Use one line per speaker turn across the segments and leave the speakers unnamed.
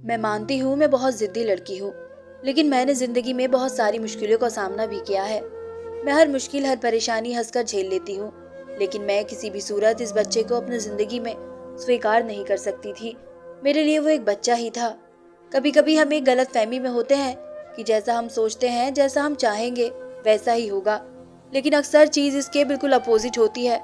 मैं मानती हूँ मैं बहुत जिद्दी लड़की हूँ, लेकिन मैंने जिंदगी में बहुत सारी मुश्किलों का सामना भी किया है। मैं हर मुश्किल, हर परेशानी हंसकर झेल लेती हूँ, लेकिन मैं किसी भी सूरत इस बच्चे को अपनी जिंदगी में स्वीकार नहीं कर सकती थी। मेरे लिए वो एक बच्चा ही था। कभी कभी हम एक गलत फहमी में होते हैं कि जैसा हम सोचते हैं, जैसा हम चाहेंगे वैसा ही होगा, लेकिन अक्सर चीज इसके बिल्कुल अपोजिट होती है।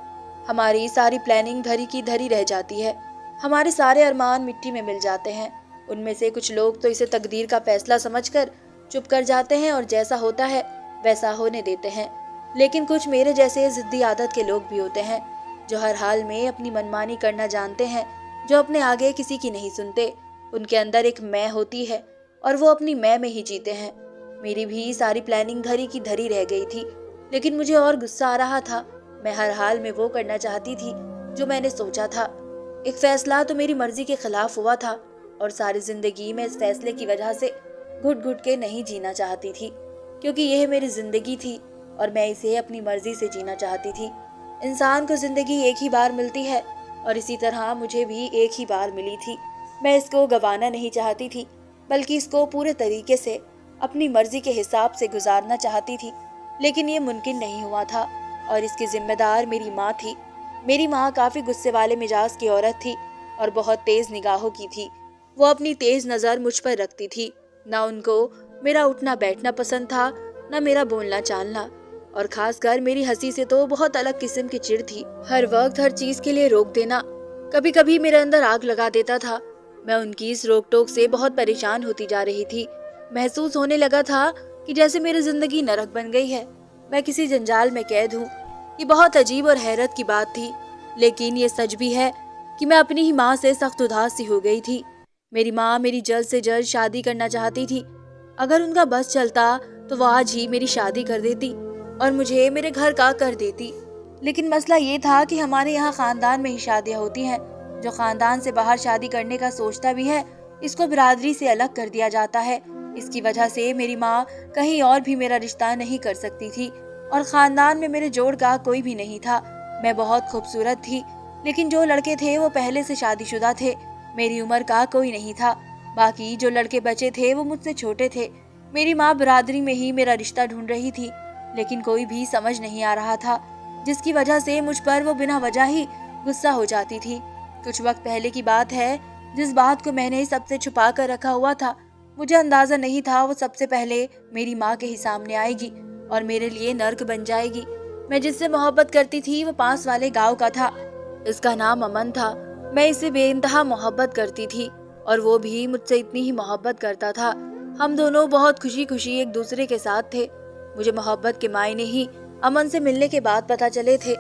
हमारी सारी प्लानिंग धरी की धरी रह जाती है। हमारे सारे अरमान मिट्टी में मिल जाते हैं। उनमें से कुछ लोग तो इसे तकदीर का फैसला समझकर चुप कर जाते हैं और जैसा होता है वैसा होने देते हैं। लेकिन कुछ मेरे जैसे जिद्दी आदत के लोग भी होते हैं, जो हर हाल में अपनी मनमानी करना जानते हैं, जो अपने आगे किसी की नहीं सुनते। उनके अंदर एक मैं होती है और वो अपनी मैं में ही जीते हैं। मेरी भी सारी प्लानिंग धरी की धरी रह गई थी, लेकिन मुझे और गुस्सा आ रहा था। मैं हर हाल में वो करना चाहती थी जो मैंने सोचा था। एक फैसला तो मेरी मर्जी के खिलाफ हुआ था और सारी जिंदगी मैं इस फैसले की वजह से घुट घुट के नहीं जीना चाहती थी, क्योंकि यह मेरी जिंदगी थी और मैं इसे अपनी मर्जी से जीना चाहती थी। इंसान को जिंदगी एक ही बार मिलती है और इसी तरह मुझे भी एक ही बार मिली थी। मैं इसको गंवाना नहीं चाहती थी, बल्कि इसको पूरे तरीके से अपनी मर्जी के हिसाब से गुजारना चाहती थी। लेकिन ये मुमकिन नहीं हुआ था और इसकी जिम्मेदार मेरी माँ थी। मेरी माँ काफ़ी गुस्से वाले मिजाज की औरत थी और बहुत तेज़ निगाहों की थी। वो अपनी तेज़ नज़र मुझ पर रखती थी। ना उनको मेरा उठना बैठना पसंद था, ना मेरा बोलना चालना, और खासकर मेरी हंसी से तो बहुत अलग किस्म की चिढ़ थी। हर वक्त हर चीज़ के लिए रोक देना कभी कभी मेरे अंदर आग लगा देता था। मैं उनकी इस रोक टोक से बहुत परेशान होती जा रही थी। महसूस होने लगा था कि जैसे मेरी जिंदगी नरक बन गई है, मैं किसी जंजाल में कैद हूँ। ये बहुत अजीब और हैरत की बात थी, लेकिन ये सच भी है कि मैं अपनी ही माँ से सख्त उदास सी हो गई थी। मेरी माँ मेरी जल्द से जल्द शादी करना चाहती थी। अगर उनका बस चलता तो वो आज ही मेरी शादी कर देती और मुझे मेरे घर का कर देती। लेकिन मसला ये था कि हमारे यहाँ खानदान में ही शादियाँ होती हैं। जो खानदान से बाहर शादी करने का सोचता भी है, इसको बिरादरी से अलग कर दिया जाता है। इसकी वजह से मेरी माँ कहीं और भी मेरा रिश्ता नहीं कर सकती थी और खानदान में मेरे जोड़ का कोई भी नहीं था। मैं बहुत खूबसूरत थी, लेकिन जो लड़के थे वो पहले से शादीशुदा थे। मेरी उम्र का कोई नहीं था। बाकी जो लड़के बचे थे वो मुझसे छोटे थे। मेरी माँ बिरादरी में ही मेरा रिश्ता ढूंढ रही थी, लेकिन कोई भी समझ नहीं आ रहा था, जिसकी वजह से मुझ पर वो बिना वजह ही गुस्सा हो जाती थी। कुछ वक्त पहले की बात है, जिस बात को मैंने सबसे छुपा कर रखा हुआ था, मुझे अंदाजा नहीं था वो सबसे पहले मेरी माँ के ही सामने आएगी और मेरे लिए नर्क बन जाएगी। मैं जिससे मोहब्बत करती थी वो पास वाले गांव का था। इसका नाम अमन था। मैं इससे बेइंतहा मोहब्बत करती थी और वो भी मुझसे इतनी ही मोहब्बत करता था। हम दोनों बहुत खुशी खुशी एक दूसरे के साथ थे। मुझे मोहब्बत के मायने ही अमन से मिलने के बाद पता चले थे।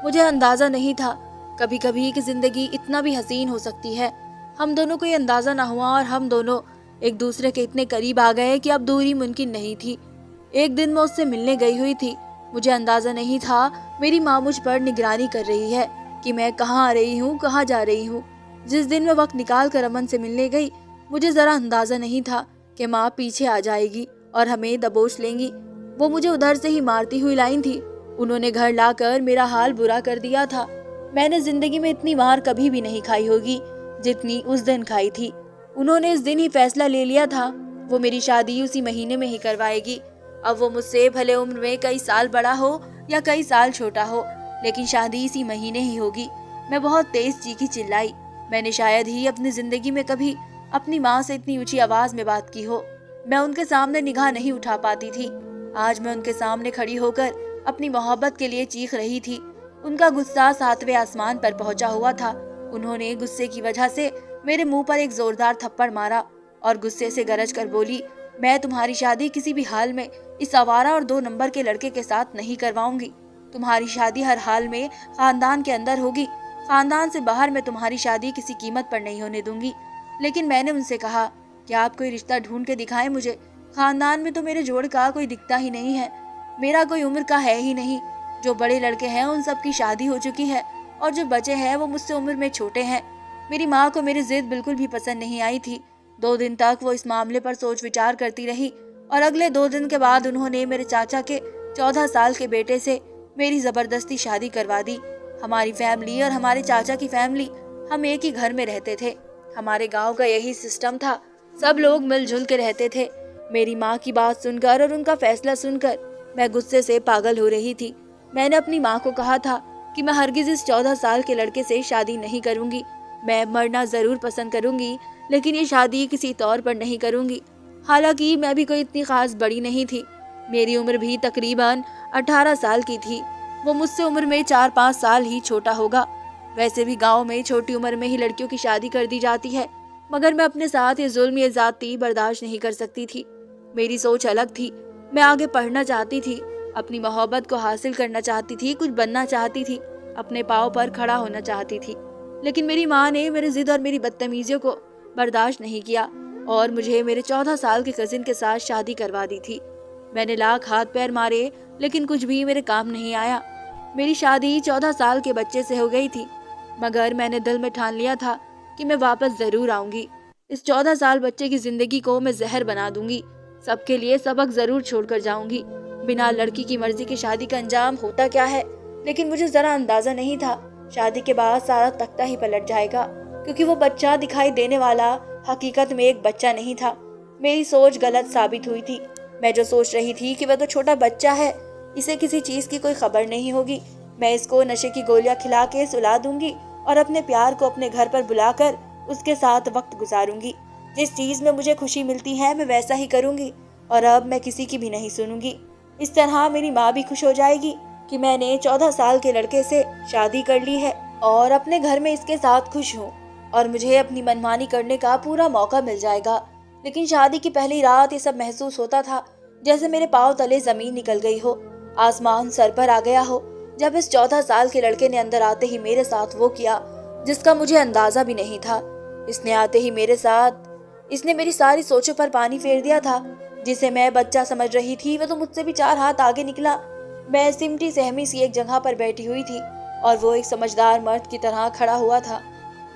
मुझे अंदाजा नहीं था कभी कभी कि जिंदगी इतना भी हसीन हो सकती है। हम दोनों को ये अंदाजा ना हुआ और हम दोनों एक दूसरे के इतने करीब आ गए कि अब दूरी मुमकिन नहीं थी। एक दिन मैं उससे मिलने गई हुई थी। मुझे अंदाजा नहीं था मेरी माँ मुझ पर निगरानी कर रही है कि मैं कहाँ आ रही हूँ, कहाँ जा रही हूँ। जिस दिन मैं वक्त निकाल कर अमन से मिलने गई, मुझे जरा अंदाजा नहीं था कि माँ पीछे आ जाएगी और हमें दबोच लेंगी। वो मुझे उधर से ही मारती हुई लाइन थी। उन्होंने घर लाकर मेरा हाल बुरा कर दिया था। मैंने जिंदगी में इतनी मार कभी भी नहीं खाई होगी जितनी उस दिन खाई थी। उन्होंने इस दिन ही फैसला ले लिया था वो मेरी शादी उसी महीने में ही करवाएगी। अब वो मुझसे भले उम्र में कई साल बड़ा हो या कई साल छोटा हो, लेकिन शादी इसी महीने ही होगी। मैं बहुत तेज चीखी चिल्लाई। मैंने शायद ही अपनी जिंदगी में कभी अपनी माँ से इतनी ऊंची आवाज में बात की हो। मैं उनके सामने निगाह नहीं उठा पाती थी। आज मैं उनके सामने खड़ी होकर अपनी मोहब्बत के लिए चीख रही थी। उनका गुस्सा 7वें आसमान पर पहुंचा हुआ था। उन्होंने गुस्से की वजह से मेरे मुंह पर एक जोरदार थप्पड़ मारा और गुस्से से गरज कर बोली, मैं तुम्हारी शादी किसी भी हाल में इस आवारा और 2 नंबर के लड़के के साथ नहीं करवाऊंगी। तुम्हारी शादी हर हाल में खानदान के अंदर होगी। खानदान से बाहर मैं तुम्हारी शादी किसी कीमत पर नहीं होने दूंगी। लेकिन मैंने उनसे कहा, क्या आप कोई रिश्ता ढूंढ के दिखाएं मुझे? खानदान में तो मेरे जोड़ का कोई दिखता ही नहीं है। मेरा कोई उम्र का है ही नहीं। जो बड़े लड़के हैं उन सब की शादी हो चुकी है और जो बचे हैं वो मुझसे उम्र में छोटे हैं। मेरी माँ को मेरी जिद बिल्कुल भी पसंद नहीं आई थी। 2 दिन तक वो इस मामले पर सोच विचार करती रही और अगले 2 दिन के बाद उन्होंने मेरे चाचा के 14 साल के बेटे से मेरी जबरदस्ती शादी करवा दी। हमारी फैमिली और हमारे चाचा की फैमिली, हम एक ही घर में रहते थे। हमारे गांव का यही सिस्टम था। सब लोग मिलजुल के रहते थे। मेरी माँ की बात सुनकर और उनका फैसला सुनकर मैं गुस्से से पागल हो रही थी। मैंने अपनी माँ को कहा था कि मैं हरगिज इस 14 साल के लड़के से शादी नहीं करूंगी। मैं मरना जरूर पसंद करूंगी, लेकिन ये शादी किसी तौर पर नहीं करूंगी। हालांकि मैं भी कोई इतनी खास बड़ी नहीं थी। मेरी उम्र भी तकरीबन 18 साल की थी। वो मुझसे उम्र में 4-5 साल ही छोटा होगा। वैसे भी गांव में छोटी उम्र में ही लड़कियों की शादी कर दी जाती है, मगर मैं अपने साथ ये जुल्म ये ज्यादती बर्दाश्त नहीं कर सकती थी। मेरी सोच अलग थी। मैं आगे पढ़ना चाहती थी, अपनी मोहब्बत को हासिल करना चाहती थी, कुछ बनना चाहती थी, अपने पाँव पर खड़ा होना चाहती थी। लेकिन मेरी माँ ने मेरी जिद और मेरी बदतमीजियों को बर्दाश्त नहीं किया और मुझे मेरे 14 साल के कजिन के साथ शादी करवा दी थी। मैंने लाख हाथ पैर मारे, लेकिन कुछ भी मेरे काम नहीं आया। मेरी शादी 14 साल के बच्चे से हो गई थी, मगर मैंने दिल में ठान लिया था कि मैं वापस जरूर आऊंगी। इस 14 साल बच्चे की जिंदगी को मैं जहर बना दूंगी। सबके लिए सबक जरूर छोड़कर जाऊंगी। बिना लड़की की मर्जी की शादी का अंजाम होता क्या है, लेकिन मुझे जरा अंदाजा नहीं था शादी के बाद सारा तख्ता ही पलट जाएगा, क्योंकि वो बच्चा दिखाई देने वाला हकीकत में एक बच्चा नहीं था। मेरी सोच गलत साबित हुई थी। मैं जो सोच रही थी कि वह तो छोटा बच्चा है, इसे किसी चीज की कोई खबर नहीं होगी, मैं इसको नशे की गोलियां खिला के सुला दूंगी और अपने प्यार को अपने घर पर बुलाकर उसके साथ वक्त गुजारूंगी। जिस चीज में मुझे खुशी मिलती है मैं वैसा ही करूंगी, और अब मैं किसी की भी नहीं सुनूंगी। इस तरह मेरी माँ भी खुश हो जाएगी कि मैंने 14 साल के लड़के से शादी कर ली है और अपने घर में इसके साथ खुश हूँ, और मुझे अपनी मनमानी करने का पूरा मौका मिल जाएगा। लेकिन शादी की पहली रात ये सब महसूस होता था जैसे मेरे पाँव तले जमीन निकल गई हो, आसमान सर पर आ गया हो, जब इस 14 साल के लड़के ने अंदर आते ही मेरे साथ वो किया जिसका मुझे अंदाजा भी नहीं था। इसने आते ही मेरे साथ इसने मेरी सारी सोचों पर पानी फेर दिया था। जिसे मैं बच्चा समझ रही थी वह तो मुझसे भी 4 हाथ आगे निकला। मैं सिमटी सहमी सी एक जगह पर बैठी हुई थी और वो एक समझदार मर्द की तरह खड़ा हुआ था।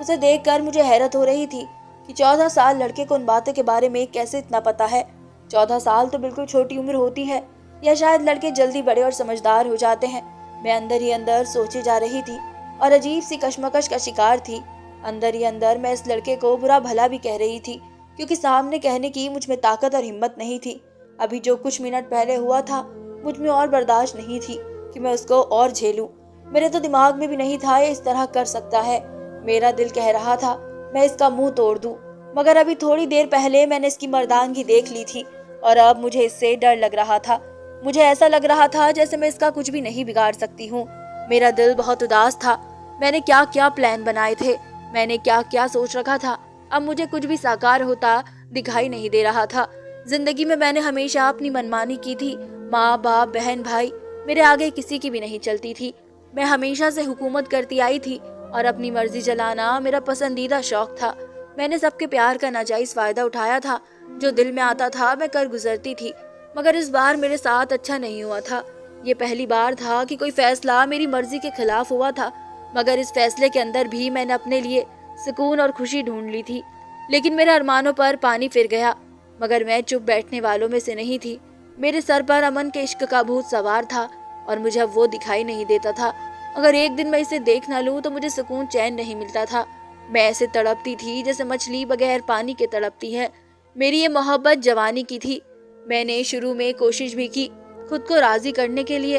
उसे देखकर मुझे हैरत हो रही थी कि 14 साल लड़के को उन बातों के बारे में कैसे इतना पता है। 14 साल तो बिल्कुल छोटी उम्र होती है, या शायद लड़के जल्दी बड़े और समझदार हो जाते हैं। मैं अंदर ही अंदर सोचे जा रही थी और अजीब सी कशमकश का शिकार थी। अंदर ही अंदर मैं इस लड़के को बुरा भला भी कह रही थी, क्योंकि सामने कहने की मुझ में ताकत और हिम्मत नहीं थी। अभी जो कुछ मिनट पहले हुआ था मुझ में और बर्दाश्त नहीं थी कि मैं उसको और झेलूं। मेरे तो दिमाग में भी नहीं था ये इस तरह कर सकता है। मेरा दिल कह रहा था मैं इसका मुंह तोड़ दूं, मगर अभी थोड़ी देर पहले मैंने इसकी मर्दानगी देख ली थी और अब मुझे इससे डर लग रहा था। मुझे ऐसा लग रहा था जैसे मैं इसका कुछ भी नहीं बिगाड़ सकती हूँ। मेरा दिल बहुत उदास था। मैंने क्या क्या प्लान बनाए थे, मैंने क्या क्या सोच रखा था, अब मुझे कुछ भी साकार होता दिखाई नहीं दे रहा था। जिंदगी में मैंने हमेशा अपनी मनमानी की थी। माँ बाप बहन भाई मेरे आगे किसी की भी नहीं चलती थी। मैं हमेशा से हुकूमत करती आई थी और अपनी मर्जी चलाना मेरा पसंदीदा शौक था। मैंने सबके प्यार का नाजायज फायदा उठाया था। जो दिल में आता था मैं कर गुजरती थी, मगर इस बार मेरे साथ अच्छा नहीं हुआ था। ये पहली बार था कि कोई फैसला मेरी मर्जी के खिलाफ हुआ था, मगर इस फैसले के अंदर भी मैंने अपने लिए सुकून और खुशी ढूंढ ली थी। लेकिन मेरे अरमानों पर पानी फिर गया, मगर मैं चुप बैठने वालों में से नहीं थी। मेरे सर पर अमन के इश्क का भूत सवार था और मुझे अब वो दिखाई नहीं देता था। अगर एक दिन मैं इसे देख ना लूं तो मुझे सुकून चैन नहीं मिलता था। मैं ऐसे तड़पती थी जैसे मछली बगैर पानी के तड़पती है। मेरी ये मोहब्बत जवानी की थी। मैंने शुरू में कोशिश भी की खुद को राजी करने के लिए,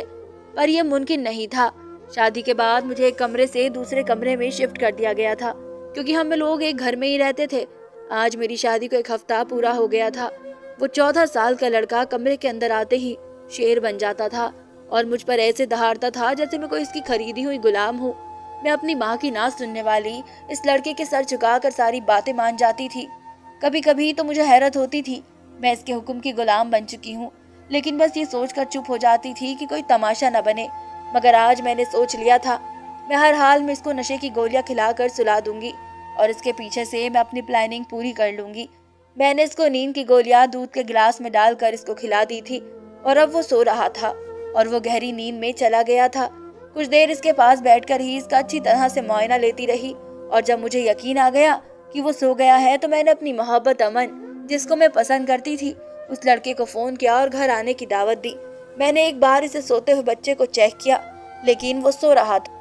पर यह मुमकिन नहीं था। शादी के बाद मुझे एक कमरे से दूसरे कमरे में शिफ्ट कर दिया गया था, क्योंकि हम लोग एक घर में ही रहते थे। आज मेरी शादी को 1 हफ्ता पूरा हो गया था। वो 14 साल का लड़का कमरे के अंदर आते ही शेर बन जाता था और मुझ पर ऐसे दहाड़ता था जैसे मैं कोई इसकी खरीदी हुई गुलाम हूँ। मैं अपनी माँ की ना सुनने वाली इस लड़के के सर झुकाकर सारी बातें मान जाती थी। कभी कभी तो मुझे हैरत होती थी मैं इसके हुक्म की गुलाम बन चुकी हूँ, लेकिन बस ये सोचकर चुप हो जाती थी कि कोई तमाशा न बने। मगर आज मैंने सोच लिया था मैं हर हाल में इसको नशे की गोलियां खिलाकर सुला दूंगी और इसके पीछे से मैं अपनी प्लानिंग पूरी कर लूंगी। मैंने इसको नींद की गोलियां दूध के गिलास में डालकर इसको खिला दी थी और अब वो सो रहा था और वो गहरी नींद में चला गया था। कुछ देर इसके पास बैठकर ही इसका अच्छी तरह से मुआयना लेती रही और जब मुझे यकीन आ गया कि वो सो गया है तो मैंने अपनी मोहब्बत अमन, जिसको मैं पसंद करती थी, उस लड़के को फोन किया और घर आने की दावत दी। मैंने एक बार इसे सोते हुए बच्चे को चेक किया, लेकिन वो सो रहा था।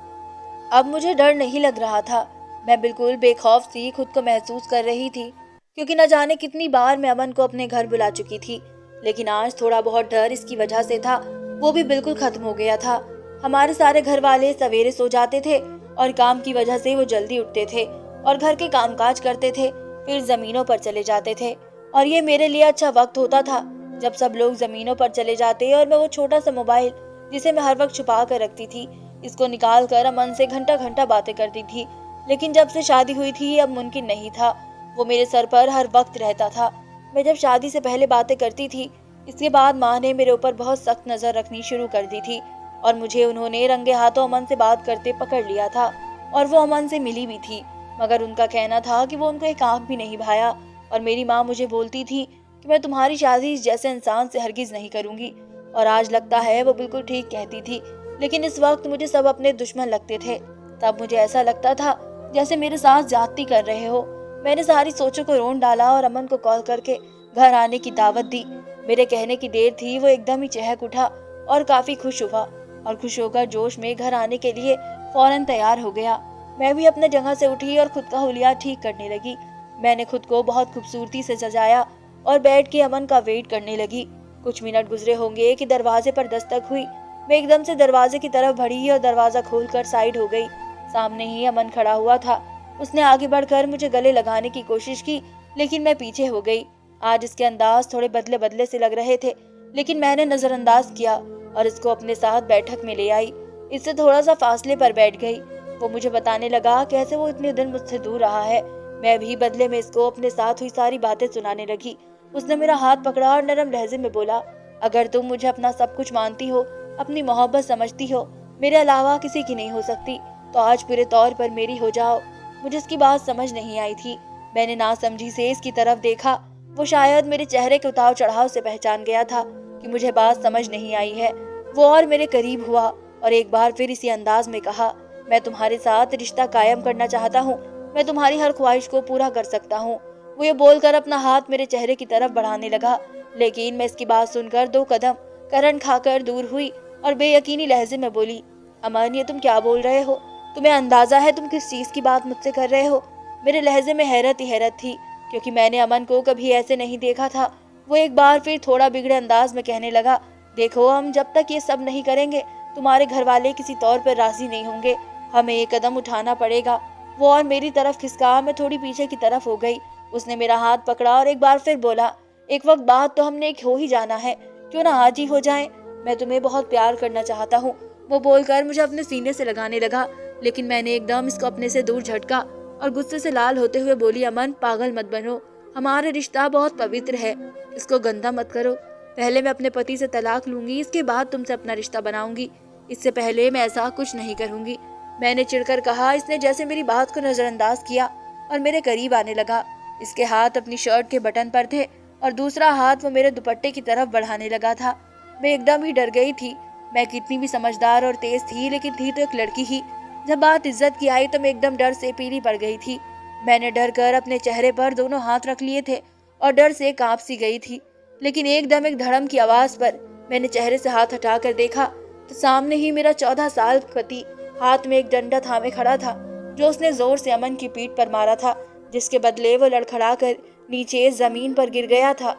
अब मुझे डर नहीं लग रहा था। मैं बिल्कुल बेखौफ सी खुद को महसूस कर रही थी, क्योंकि न जाने कितनी बार मैं अमन को अपने घर बुला चुकी थी। लेकिन आज थोड़ा बहुत डर इसकी वजह से था, वो भी बिल्कुल खत्म हो गया था। हमारे सारे घर वाले सवेरे सो जाते थे और काम की वजह से वो जल्दी उठते थे और घर के कामकाज करते थे, फिर जमीनों पर चले जाते थे। और ये मेरे लिए अच्छा वक्त होता था जब सब लोग जमीनों पर चले जाते और मैं वो छोटा सा मोबाइल जिसे मैं हर वक्त छुपा कर रखती थी, इसको निकाल कर अमन से घंटा घंटा बातें करती थी। लेकिन जब से शादी हुई थी अब मुमकिन नहीं था। वो मेरे सर पर हर वक्त रहता था। मैं जब शादी से पहले बातें करती थी, इसके बाद माँ ने मेरे ऊपर बहुत सख्त नजर रखनी शुरू कर दी थी और मुझे उन्होंने रंगे हाथों अमन से बात करते पकड़ लिया था। और वो अमन से मिली भी थी, मगर उनका कहना था कि वो उनको एक आंख भी नहीं भाया। और मेरी माँ मुझे बोलती थी कि मैं तुम्हारी शादी इस जैसे इंसान से हरगिज नहीं करूंगी। और आज लगता है वो बिल्कुल ठीक कहती थी। लेकिन इस वक्त मुझे सब अपने दुश्मन लगते थे। तब मुझे ऐसा लगता था जैसे मेरे साथ ज्यादती कर रहे हो। मैंने सारी सोचों को रोन डाला और अमन को कॉल करके घर आने की दावत दी। मेरे कहने की देर थी, वो एकदम ही चहक उठा और काफी खुश हुआ और खुश होकर जोश में घर आने के लिए फौरन तैयार हो गया। मैं भी अपने जगह से उठी और खुद का हुलिया ठीक करने लगी। मैंने खुद को बहुत खूबसूरती से सजाया और बैठ के अमन का वेट करने लगी। कुछ मिनट गुजरे होंगे कि दरवाजे पर दस्तक हुई। मैं एकदम से दरवाजे की तरफ बढ़ी और दरवाजा खोलकर साइड हो गई। सामने ही अमन खड़ा हुआ था। उसने आगे बढ़कर मुझे गले लगाने की कोशिश की, लेकिन मैं पीछे हो गई। आज इसके अंदाज थोड़े बदले बदले से लग रहे थे, लेकिन मैंने नजरअंदाज किया और इसको अपने साथ बैठक में ले आई। इससे थोड़ा सा फासले पर बैठ गई। वो मुझे बताने लगा कैसे वो इतने दिन मुझसे दूर रहा है। मैं भी बदले में इसको अपने साथ हुई सारी बातें सुनाने लगी। उसने मेरा हाथ पकड़ा और नरम लहजे में बोला, अगर तुम मुझे अपना सब कुछ मानती हो, अपनी मोहब्बत समझती हो, मेरे अलावा किसी की नहीं हो सकती, तो आज पूरे तौर पर मेरी हो जाओ। मुझे इसकी बात समझ नहीं आई थी। मैंने नासमझी से इसकी तरफ देखा। वो शायद मेरे चेहरे के उतार चढ़ाव से पहचान गया था कि मुझे बात समझ नहीं आई है। वो और मेरे करीब हुआ और एक बार फिर इसी अंदाज में कहा, मैं तुम्हारे साथ रिश्ता कायम करना चाहता हूँ। मैं तुम्हारी हर ख्वाहिश को पूरा कर सकता हूँ। वो ये बोलकर अपना हाथ मेरे चेहरे की तरफ बढ़ाने लगा, लेकिन मैं इसकी बात सुनकर 2 कदम करंट खाकर दूर हुई और बेयकीनी लहजे में बोली, अमन ये तुम क्या बोल रहे हो? तुम्हें अंदाजा है तुम किस चीज की बात मुझसे कर रहे हो? मेरे लहजे में हैरत ही हैरत थी, क्योंकि मैंने अमन को कभी ऐसे नहीं देखा था। वो एक बार फिर थोड़ा बिगड़े अंदाज में कहने लगा, देखो हम जब तक ये सब नहीं करेंगे तुम्हारे घर वाले किसी तौर पर राजी नहीं होंगे। हमें ये कदम उठाना पड़ेगा। वो और मेरी तरफ खिसका। मैं थोड़ी पीछे की तरफ हो गई। उसने मेरा हाथ पकड़ा और एक बार फिर बोला, एक वक्त बाद तो हमने एक हो ही जाना है, क्यों ना आज ही हो जाए। मैं तुम्हें बहुत प्यार करना चाहता हूँ। वो बोलकर मुझे अपने सीने से लगाने लगा, लेकिन मैंने एकदम इसको अपने से दूर झटका और गुस्से से लाल होते हुए बोली, अमन पागल मत बनो, हमारा रिश्ता बहुत पवित्र है, इसको गंदा मत करो। पहले मैं अपने पति से तलाक लूंगी, इसके बाद तुमसे अपना रिश्ता बनाऊंगी। इससे पहले मैं ऐसा कुछ नहीं करूंगी। मैंने चिढ़कर कहा। इसने जैसे मेरी बात को नजरअंदाज किया और मेरे करीब आने लगा। इसके हाथ अपनी शर्ट के बटन पर थे और दूसरा हाथ वो मेरे दुपट्टे की तरफ बढ़ाने लगा था। मैं एकदम ही डर गई थी। मैं कितनी भी समझदार और तेज थी, लेकिन थी तो एक लड़की ही। जब बात इज्जत की आई तो मैं एकदम डर से पीली पड़ गई थी। मैंने डर कर अपने चेहरे पर दोनों हाथ रख लिए थे और डर से कांप सी गई थी। लेकिन एकदम एक धड़म की आवाज पर मैंने चेहरे से हाथ हटाकर देखा तो सामने ही मेरा 14 साल पति हाथ में एक डंडा थामे खड़ा था, जो उसने जोर से अमन की पीठ पर मारा था, जिसके बदले वो लड़खड़ा कर नीचे जमीन पर गिर गया था।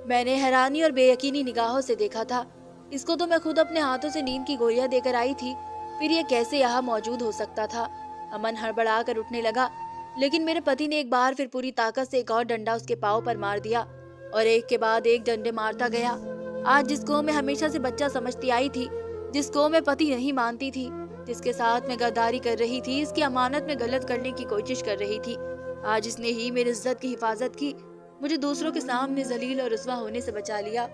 मैंने हैरानी और बेयकीनी निगाहों से देखा था। इसको तो मैं खुद अपने हाथों से नींद की गोलियां देकर आई थी, फिर ये कैसे यहाँ मौजूद हो सकता था? अमन हड़बड़ा कर उठने लगा, लेकिन मेरे पति ने एक बार फिर पूरी ताकत से एक और डंडा उसके पांव पर मार दिया और एक के बाद एक डंडे मारता गया। आज जिसको मैं हमेशा से बच्चा समझती आई थी, जिसको मैं पति नहीं मानती थी, जिसके साथ मैं गद्दारी कर रही थी, इसकी अमानत में गलत करने की कोशिश कर रही थी, आज इसने ही मेरी इज्जत की हिफाजत की, मुझे दूसरों के सामने जलील और रुस्वा होने से बचा लिया।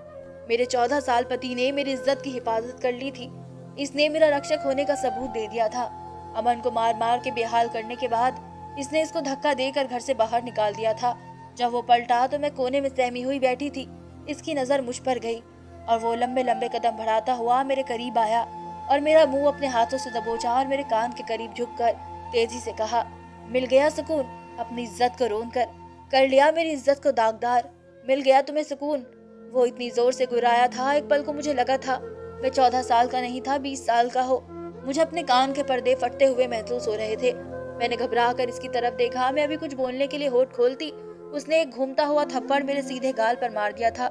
मेरे 14 साल पति ने मेरी इज्जत की हिफाजत कर ली थी। इसने मेरा रक्षक होने का सबूत दे दिया था। अमन को मार मार के बेहाल करने के बाद इसने इसको धक्का देकर घर से बाहर निकाल दिया था। जब वो पलटा तो मैं कोने में सहमी हुई बैठी थी। इसकी नजर मुझ पर गई और वो लंबे लंबे कदम बढ़ाता हुआ मेरे करीब आया और मेरा मुंह अपने हाथों से दबोचा और मेरे कान के करीब झुककर तेजी से कहा, मिल गया सुकून अपनी इज्जत को रोन कर लिया मेरी इज्जत को दागदार, मिल गया तुम्हें सुकून। वो इतनी जोर से गुर्राया था, एक पल को मुझे लगा था मैं 14 साल का नहीं था, 20 साल का हो। मुझे अपने कान के पर्दे फटते हुए महसूस हो रहे थे। मैंने घबरा कर इसकी तरफ देखा। मैं अभी कुछ बोलने के लिए होठ खोलती, उसने एक घूमता हुआ थप्पड़ मेरे सीधे गाल पर मार दिया था।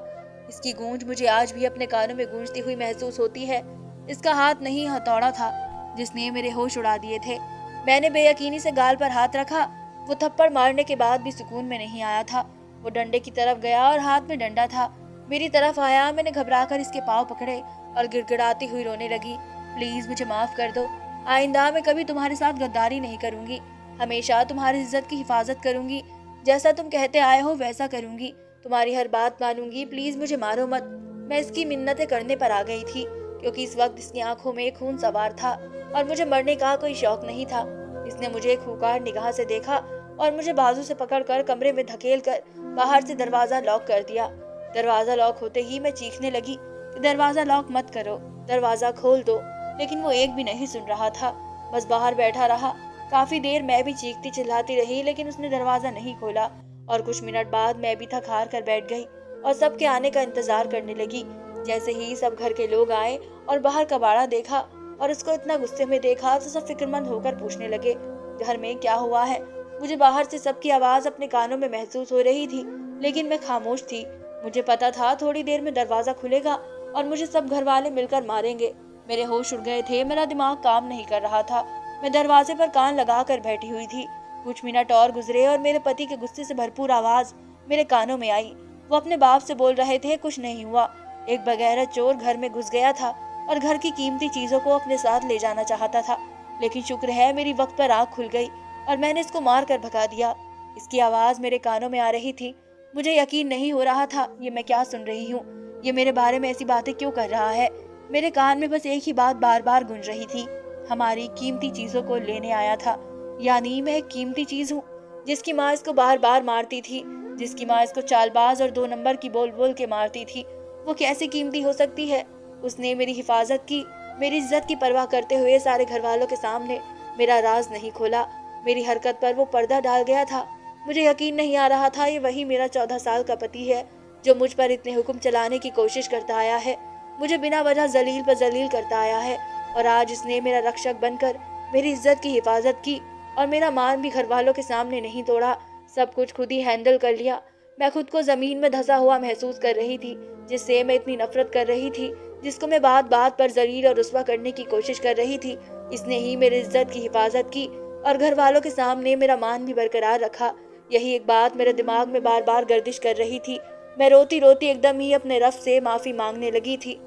इसकी गूंज मुझे आज भी अपने कानों में गूंजती हुई महसूस होती है। इसका हाथ नहीं, हथौड़ा था जिसने मेरे होश उड़ा दिए थे। मैंने बेयकीनी से गाल पर हाथ रखा। वो थप्पड़ मारने के बाद भी सुकून में नहीं आया था। वो डंडे की तरफ गया और हाथ में डंडा था, मेरी तरफ आया। मैंने घबराकर इसके पाँव पकड़े और गिड़गिड़ाती हुई रोने लगी। प्लीज मुझे माफ कर दो। आइंदा मैं कभी तुम्हारे साथ गद्दारी नहीं करूंगी। हमेशा तुम्हारी इज्जत की हिफाजत करूंगी। जैसा तुम कहते आए हो वैसा करूंगी। तुम्हारी हर बात मानूंगी। प्लीज मुझे मारो मत। मैं इसकी मिन्नतें करने पर आ गई थी, क्योंकि इस वक्त इसकी आंखों में खून सवार था और मुझे मरने का कोई शौक नहीं था। इसने मुझे एक खूंखार निगाह से देखा और मुझे बाजू से पकड़कर कमरे में धकेल कर बाहर से दरवाजा लॉक कर दिया। दरवाजा लॉक होते ही मैं चीखने लगी कि दरवाजा लॉक मत करो, दरवाजा खोल दो। लेकिन वो एक भी नहीं सुन रहा था, बस बाहर बैठा रहा। काफी देर मैं भी चीखती चिल्लाती रही, लेकिन उसने दरवाजा नहीं खोला। और कुछ मिनट बाद मैं भी थक हार कर बैठ गई और सबके आने का इंतजार करने लगी। जैसे ही सब घर के लोग आए और बाहर कबाड़ा देखा और उसको इतना गुस्से में देखा तो सब फिक्रमंद होकर पूछने लगे घर में क्या हुआ है। मुझे बाहर से सबकी आवाज अपने कानों में महसूस हो रही थी, लेकिन मैं खामोश थी। मुझे पता था थोड़ी देर में दरवाजा खुलेगा और मुझे सब घर वाले मिलकर मारेंगे। मेरे होश उड़ गए थे, मेरा दिमाग काम नहीं कर रहा था। मैं दरवाजे पर कान लगा कर बैठी हुई थी। कुछ मिनट और गुजरे और मेरे पति के गुस्से से भरपूर आवाज मेरे कानों में आई। वो अपने बाप से बोल रहे थे कुछ नहीं हुआ, एक बगैरत चोर घर में घुस गया था और घर की कीमती चीजों को अपने साथ ले जाना चाहता था। लेकिन शुक्र है मेरी वक्त पर आँख खुल गई और मैंने इसको मार कर भगा दिया। इसकी आवाज मेरे कानों में आ रही थी। मुझे यकीन नहीं हो रहा था ये मैं क्या सुन रही हूँ। ये मेरे बारे में ऐसी बातें क्यों कर रहा है। मेरे कान में बस एक ही बात बार बार गूंज रही थी, हमारी कीमती चीजों को लेने आया था। यानी मैं एक कीमती चीज हूँ जिसकी माँ इसको बार बार मारती थी, जिसकी माँ इसको चालबाज और 2 नंबर की बोल बोल के मारती थी। वो कैसे कीमती हो सकती है। उसने मेरी हिफाजत की, मेरी इज्जत की परवाह करते हुए सारे घर वालों के सामने मेरा राज नहीं खोला। मेरी हरकत पर वो पर्दा डाल गया था। मुझे यकीन नहीं आ रहा था ये वही मेरा 14 साल का पति है जो मुझ पर इतने हुक्म चलाने की कोशिश करता आया है, मुझे बिना वजह जलील पर जलील करता आया है। और आज इसने मेरा रक्षक बनकर मेरी इज्जत की हिफाजत की और मेरा मान भी घर वालों के सामने नहीं तोड़ा। सब कुछ खुद ही हैंडल कर लिया। मैं खुद को जमीन में धंसा हुआ महसूस कर रही थी, जिससे मैं इतनी नफरत कर रही थी, जिसको मैं बात बात पर जलील और रुस्वा करने की कोशिश कर रही थी। इसने ही मेरी इज्जत की हिफाजत की और घर वालों के सामने मेरा मान भी बरकरार रखा। यही एक बात मेरे दिमाग में बार बार गर्दिश कर रही थी। मैं रोती रोती एकदम ही अपने रफ से माफी मांगने लगी थी।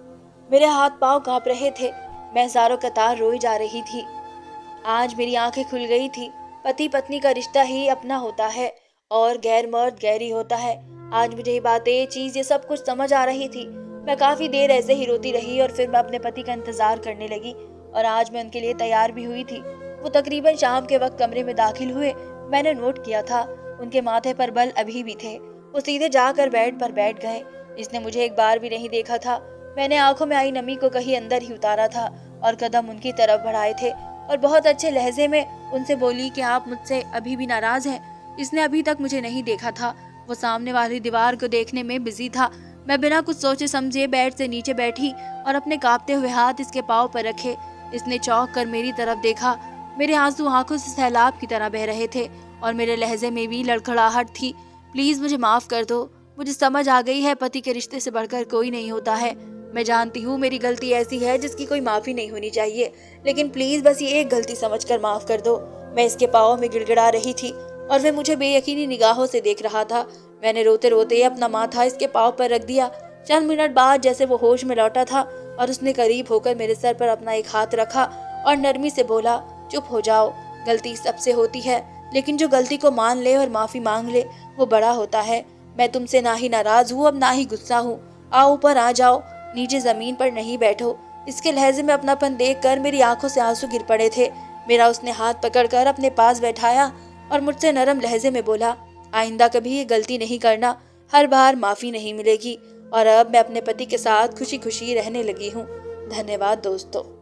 मेरे हाथ पांव कांप रहे थे। मैं हजारों कतार रोई जा रही थी। आज मेरी आंखें खुल गई थी। पति पत्नी का रिश्ता ही अपना होता है और गैर मर्द गैरी होता है। आज मुझे ये बातें, चीज, ये सब कुछ समझ आ रही थी। मैं काफी देर ऐसे ही रोती रही और फिर मैं अपने पति का इंतजार करने लगी और आज मैं उनके लिए तैयार भी हुई थी। वो तकरीबन शाम के वक्त कमरे में दाखिल हुए। मैंने नोट किया था उनके माथे पर बल अभी भी थे। वो सीधे जाकर बेड पर बैठ गए। इसने मुझे एक बार भी नहीं देखा था। मैंने आंखों में आई नमी को कहीं अंदर ही उतारा था और कदम उनकी तरफ बढ़ाए थे और बहुत अच्छे लहजे में उनसे बोली कि आप मुझसे अभी भी नाराज हैं। इसने अभी तक मुझे नहीं देखा था। वो सामने वाली दीवार को देखने में बिजी था। मैं बिना कुछ सोचे समझे बेड से नीचे बैठी और अपने कांपते हुए हाथ इसके पाँव पर रखे। इसने चौंक कर मेरी तरफ देखा। मेरे आंसू आंखों से सैलाब की तरह बह रहे थे और मेरे लहजे में भी लड़खड़ाहट थी। प्लीज मुझे माफ कर दो। मुझे समझ आ गई है पति के रिश्ते से बढ़कर कोई नहीं होता है। मैं जानती हूँ मेरी गलती ऐसी है जिसकी कोई माफी नहीं होनी चाहिए, लेकिन प्लीज बस ये एक गलती समझकर माफ कर दो। मैं इसके पाँव में गिड़गिड़ा रही थी और वह मुझे बेयकीनी निगाहों से देख रहा था। मैंने रोते रोते अपना माथा इसके पाँव पर रख दिया। चंद मिनट बाद जैसे वो होश में लौटा था और उसने करीब होकर मेरे सर पर अपना एक हाथ रखा और नरमी से बोला, चुप हो जाओ। गलती सबसे होती है, लेकिन जो गलती को मान ले और माफी मांग ले वो बड़ा होता है। मैं तुमसे ना ही नाराज हूँ, अब ना ही गुस्सा हूँ। आओ ऊपर आ जाओ, नीचे जमीन पर नहीं बैठो। इसके लहजे में अपनापन देखकर मेरी आंखों से आंसू गिर पड़े थे। मेरा उसने हाथ पकड़कर अपने पास बैठाया और मुझसे नरम लहजे में बोला, आइंदा कभी ये गलती नहीं करना, हर बार माफी नहीं मिलेगी। और अब मैं अपने पति के साथ खुशी खुशी रहने लगी हूँ। धन्यवाद दोस्तों।